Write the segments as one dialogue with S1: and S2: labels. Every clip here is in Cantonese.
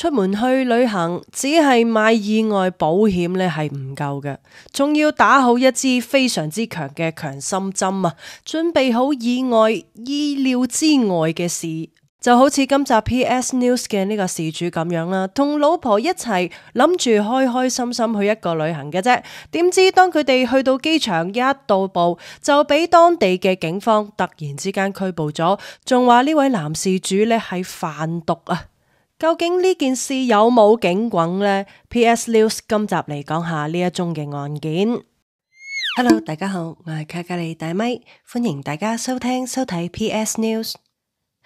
S1: 出門去旅行，只係買意外保險咧係唔夠嘅，仲要打好一支非常之強嘅強心針啊！準備好意外意料之外嘅事，就好似今集 PS News 嘅呢個事主咁樣啦，同老婆一齊諗住開開心心去一個旅行嘅啫，點知當佢哋去到機場一到埗，就俾當地嘅警方突然之間拘捕咗，仲話呢位男事主咧係販毒啊！究竟呢件事有冇警棍呢？ PS News 今集嚟講下呢一宗嘅案件。Hello， 大家好，我係卡卡利大咪，歡迎大家收聽收睇 PS News。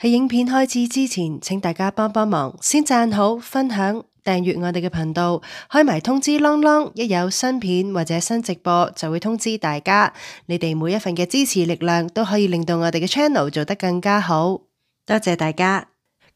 S1: 喺影片開始之前，請大家幫幫忙，先讚好、分享、訂閱我哋嘅頻道，開埋通知啷啷，一有新片或者新直播就會通知大家。你哋每一份嘅支持力量都可以令到我哋嘅 channel 做得更加好，多謝大家。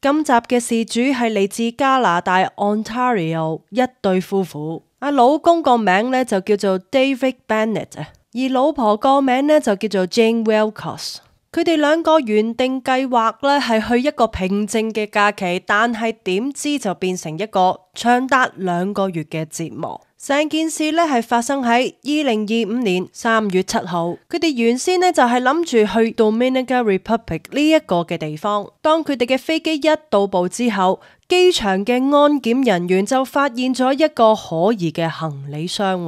S1: 今集嘅事主係嚟自加拿大 Ontario 一對夫婦，老公個名咧就叫做 David Bennett 而老婆個名咧就叫做 Jane Wilcox。佢哋兩個原定計劃咧係去一個平靜嘅假期，但係點知就變成一個長達2個月嘅折磨。成件事咧係發生喺2025年3月7號，佢哋原先咧就係諗住去 Dominican Republic 呢一個嘅地方。當佢哋嘅飛機一到埗之後，機場嘅安檢人員就發現咗一個可疑嘅行李箱。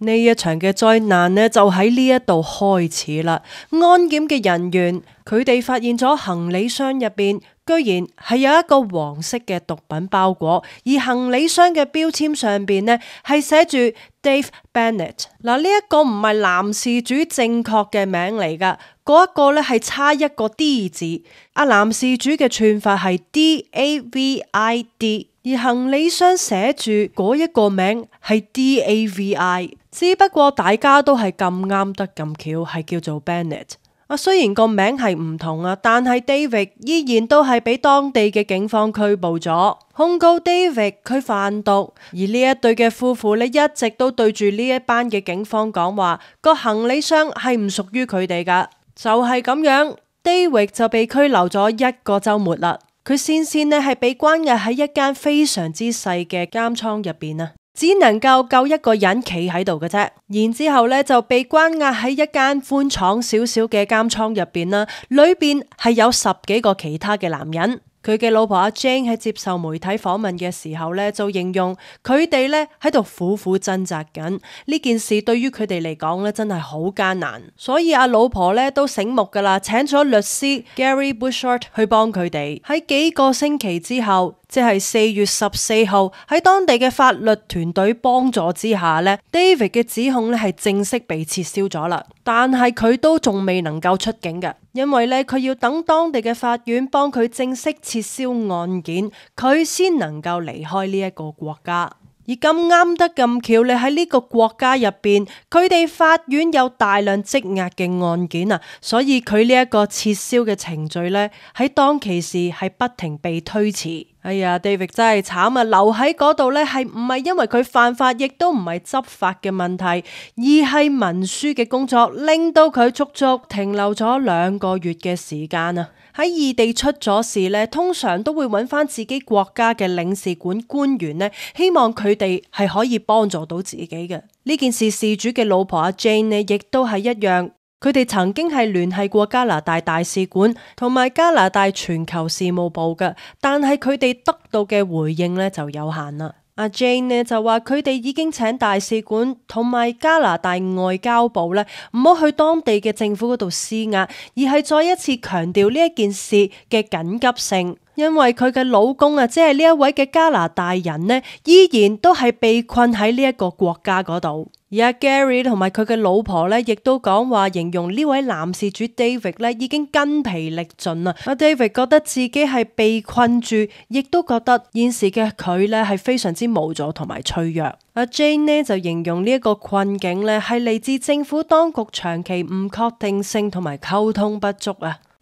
S1: 呢一場嘅災難呢，就喺呢一度開始啦。安檢嘅人員佢哋發現咗行李箱入邊居然係有一個黃色嘅毒品包裹，而行李箱嘅標籤上邊呢係寫住 Dave Bennett。嗱，呢一個唔係男事主正確嘅名嚟噶，嗰一個呢係差一個 D 字。男事主嘅串法係 DAVID， 而行李箱寫住嗰一個名係 DAVI， 只不過大家都係咁啱得咁巧，係叫做 Bennett。雖然個名係唔同但係 David 依然都係俾當地嘅警方拘捕咗，控告 David 佢販毒。而呢一對嘅夫婦呢，一直都對住呢一班嘅警方講話，個行李箱係唔屬於佢哋噶。就係咁樣， David 就被拘留咗1個週末啦。佢先呢係被關押喺一間非常之細嘅監倉入邊只能夠一個人企喺度嘅啫，然之後咧就被關押喺一間寬敞少少嘅監倉入邊啦，裏邊係有10幾個其他嘅男人。佢嘅老婆阿 Jane 喺接受媒體訪問嘅時候咧，就形容佢哋咧喺度苦苦掙扎緊，呢件事對於佢哋嚟講咧真係好艱難，所以阿老婆咧都醒目噶啦，請咗律師 Gary Bouchard 去幫佢哋。喺幾個星期之後，即係4月14號，喺當地嘅法律團隊幫助之下呢， David 嘅指控咧係正式被撤銷咗啦。但係佢都仲未能夠出境嘅，因為咧佢要等當地嘅法院幫佢正式撤銷案件，佢先能夠離開呢一個國家。而咁啱得咁巧，你喺呢個國家入邊，佢哋法院有大量積壓嘅案件所以佢呢一個撤銷嘅程序咧喺當其時係不停被推遲。哎呀 David 真係慘留喺嗰度咧係唔係因為佢犯法，亦都唔係執法嘅問題，而係文書嘅工作令到佢足足停留咗2個月嘅時間喺異地出咗事咧，通常都會揾翻自己國家嘅領事館官員咧，希望佢哋係可以幫助到自己嘅。呢件事事主嘅老婆阿 Jane 呢，亦都係一樣。佢哋曾經係聯繫過加拿大大使館同埋加拿大全球事務部嘅，但係佢哋得到嘅回應呢就有限啦。阿 Jane 呢就話佢哋已經請大使館同埋加拿大外交部呢唔好去當地嘅政府嗰度施壓，而係再一次強調呢一件事嘅緊急性，因為佢嘅老公即係呢一位嘅加拿大人呢，依然都係被困喺呢一個國家嗰度。而阿 Gary 同埋佢嘅老婆咧，亦都講話形容呢位男事主 David 咧已經筋疲力盡啦。阿 David 覺得自己係被困住，亦都覺得現時嘅佢咧係非常之無助同埋脆弱。阿 Jane 呢就形容呢一個困境咧係嚟自政府當局長期唔確定性同埋溝通不足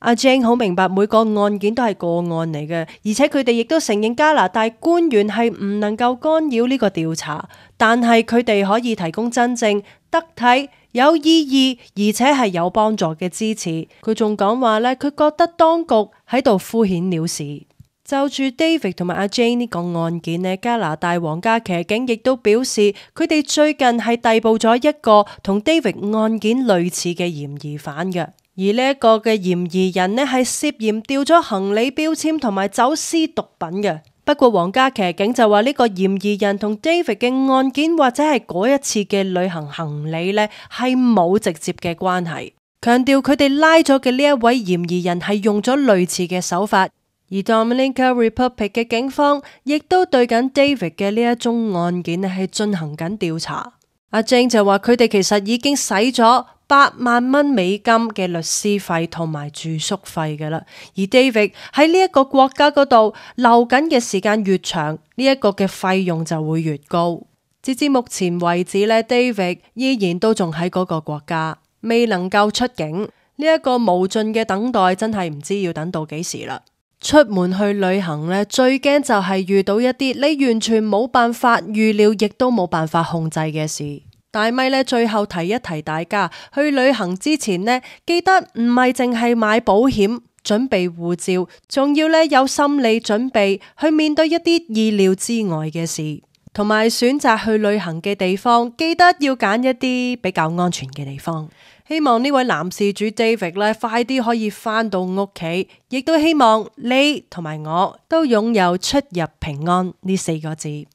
S1: 阿 Jane 好明白每個案件都係個案嚟嘅，而且佢哋亦都承認加拿大官員係唔能夠干擾呢個調查，但係佢哋可以提供真正得體、有意義而且係有幫助嘅支持。佢仲講話咧，佢覺得當局喺度敷衍了事。就住 David 同埋阿 Jane 呢個案件呢，加拿大皇家騎警亦都表示，佢哋最近係逮捕咗一個同 David 案件類似嘅嫌疑犯嘅，而呢一個嘅嫌疑人呢係涉嫌掉咗行李標籤同埋走私毒品嘅。不過皇家騎警就話呢個嫌疑人同 David 嘅案件或者係嗰一次嘅旅行行李呢係冇直接嘅關係，強調佢哋拉咗嘅呢一位嫌疑人係用咗類似嘅手法。而 Dominica Republic 嘅警方亦都對緊 David 嘅呢一宗案件係進行緊調查。阿 Jane 就話佢哋其實已經使咗8萬蚊美金嘅律師費同埋住宿費㗎啦。而 David 喺呢一個國家嗰度留緊嘅時間越長，呢一個嘅費用就會越高。截至目前為止呢， David 依然都仲喺嗰個國家，未能夠出境。呢一個無盡嘅等待真係唔知要等到幾時啦。出門去旅行呢，最驚就係遇到一啲你完全冇辦法預料，亦都冇辦法控制嘅事。大咪呢，最後提一提大家，去旅行之前呢，記得唔係淨係買保險、準備護照，仲要呢有心理準備去面對一啲意料之外嘅事，同埋選擇去旅行嘅地方，記得要揀一啲比較安全嘅地方。希望呢位男事主 David 咧快啲可以返到屋企，亦都希望你同埋我都擁有出入平安呢4個字。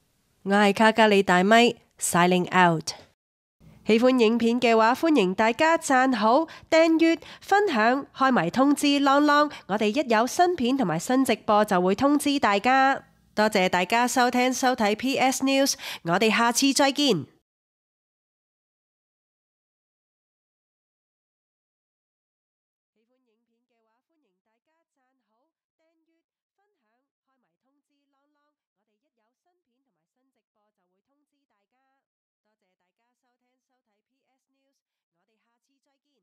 S1: 我係卡加里大咪 Signing Out。喜歡影片嘅話，歡迎大家讚好、訂閱、分享、開埋通知啷啷，我哋一有新片同埋新直播就會通知大家。多謝大家收聽收睇 PS News， 我哋下次再見。多謝大家收聽收睇 PS News， 我哋下次再見。